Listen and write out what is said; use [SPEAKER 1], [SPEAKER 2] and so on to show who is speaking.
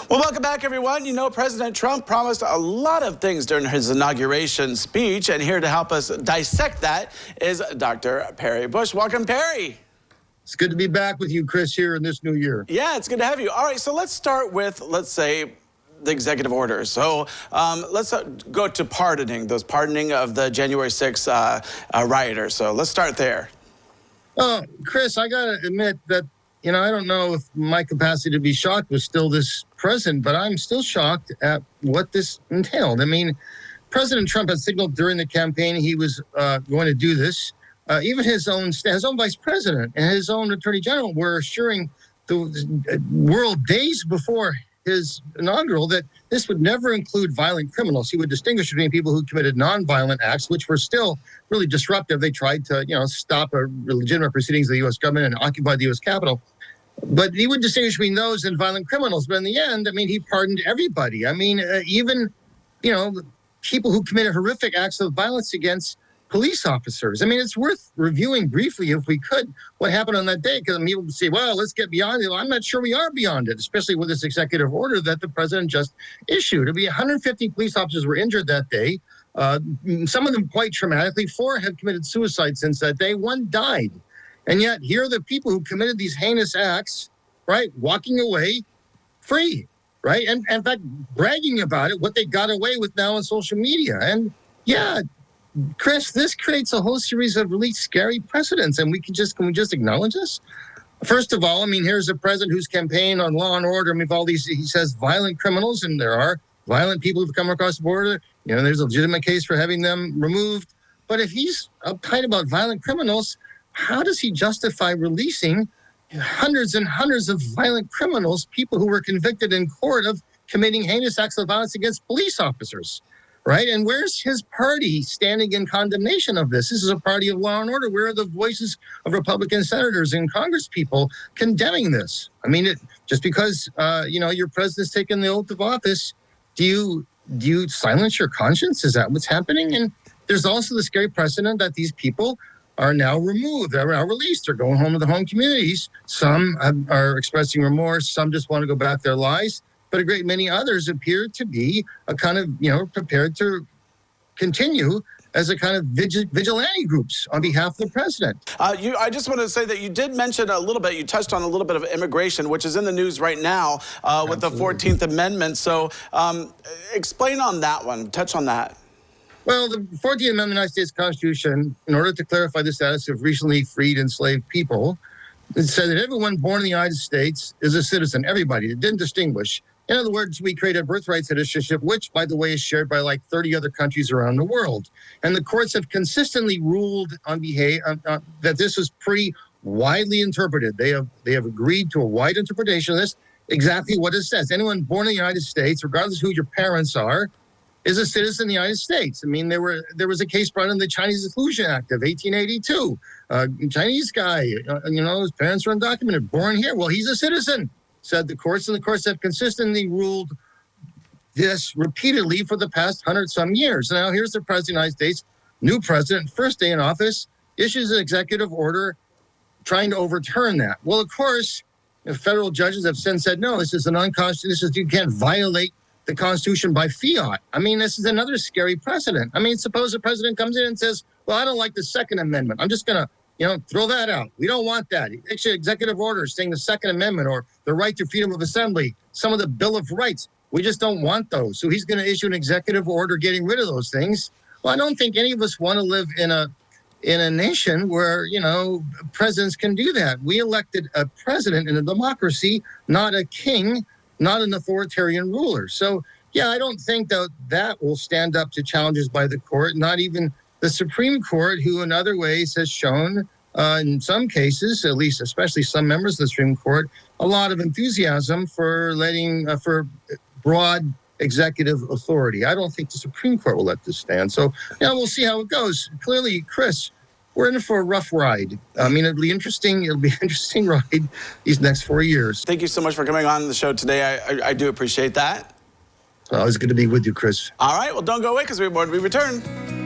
[SPEAKER 1] Well, welcome back, everyone. You know, President Trump promised a lot of things during his inauguration speech, and here to help us dissect that is Dr. Perry Bush. Welcome, Perry.
[SPEAKER 2] It's good to be back with you, Chris, here in this new year.
[SPEAKER 1] Yeah, it's good to have you. All right, so let's start with, let's say, the executive orders. So let's go to pardoning of the January 6th rioters. So let's start there.
[SPEAKER 2] Chris, I got to admit that, you know, I don't know if my capacity to be shocked was still this present, but I'm still shocked at what this entailed. I mean, President Trump had signaled during the campaign he was going to do this. Even his own vice president and his own attorney general were assuring the world days before his inaugural that this would never include violent criminals. He would distinguish between people who committed nonviolent acts, which were still really disruptive. They tried to, stop legitimate proceedings of the U.S. government and occupy the U.S. Capitol. But he would distinguish between those and violent criminals. But in the end, I mean, he pardoned everybody. I mean, even, people who committed horrific acts of violence against police officers. I mean, it's worth reviewing briefly, if we could, what happened on that day, because people would say, well, let's get beyond it. Well, I'm not sure we are beyond it, especially with this executive order that the president just issued. 150 police officers were injured that day, some of them quite traumatically. 4 have committed suicide since that day. 1 died. And yet, here are the people who committed these heinous acts, right, walking away free, right? And in fact, bragging about it, what they got away with now on social media. And yeah, Chris, this creates a whole series of really scary precedents, and can we just acknowledge this? First of all, I mean, here's a president who's campaigned on law and order. I mean, all these, he says violent criminals, and there are violent people who've come across the border. You know, there's a legitimate case for having them removed. But if he's uptight about violent criminals, how does he justify releasing hundreds and hundreds of violent criminals, people who were convicted in court of committing heinous acts of violence against police officers? Right? And where's his party standing in condemnation of this? This is a party of law and order. Where are the voices of Republican senators and congresspeople condemning this? I mean, just because, your president's taken the oath of office, do you silence your conscience? Is that what's happening? And there's also the scary precedent that these people are now removed. They're now released. They're going home to the home communities. Some are expressing remorse. Some just want to go back their lives. But a great many others appear to be a kind of, prepared to continue as a kind of vigilante groups on behalf of the president.
[SPEAKER 1] I just want to say that you did mention a little bit, you touched on a little bit of immigration, which is in the news right now with the 14th Amendment. So explain on that one, touch on that.
[SPEAKER 2] Well, the 14th Amendment of the United States Constitution, in order to clarify the status of recently freed enslaved people, it said that everyone born in the United States is a citizen, everybody. It didn't distinguish. In other words, we created birthright citizenship, which, by the way, is shared by like 30 other countries around the world. And the courts have consistently ruled on that this is pretty widely interpreted. They have agreed to a wide interpretation of this, exactly what it says. Anyone born in the United States, regardless of who your parents are, is a citizen of the United States. I mean, there was a case brought in the Chinese Exclusion Act of 1882. Chinese guy, his parents were undocumented, born here. Well, he's a citizen, said the courts, and the courts have consistently ruled this repeatedly for the past 100-some years. Now, here's the president of the United States, new president, first day in office, issues an executive order trying to overturn that. Well, of course, the federal judges have since said, no, this is an unconstitutional, you can't violate the Constitution by fiat. I mean, this is another scary precedent. I mean, suppose the president comes in and says, well, I don't like the Second Amendment. I'm just going to throw that out. We don't want that. Actually, executive orders saying the Second Amendment or the right to freedom of assembly, some of the Bill of Rights, we just don't want those. So he's going to issue an executive order getting rid of those things. Well, I don't think any of us want to live in a nation where, presidents can do that. We elected a president in a democracy, not a king, not an authoritarian ruler. So, yeah, I don't think that will stand up to challenges by the court, not even the Supreme Court, who in other ways has shown, in some cases, at least especially some members of the Supreme Court, a lot of enthusiasm for letting for broad executive authority. I don't think the Supreme Court will let this stand. So, we'll see how it goes. Clearly, Chris, we're in for a rough ride. I mean, it'll be interesting. It'll be an interesting ride these next 4 years.
[SPEAKER 1] Thank you so much for coming on the show today. I do appreciate that.
[SPEAKER 2] Well, it's good to be with you, Chris.
[SPEAKER 1] All right. Well, don't go away because we return.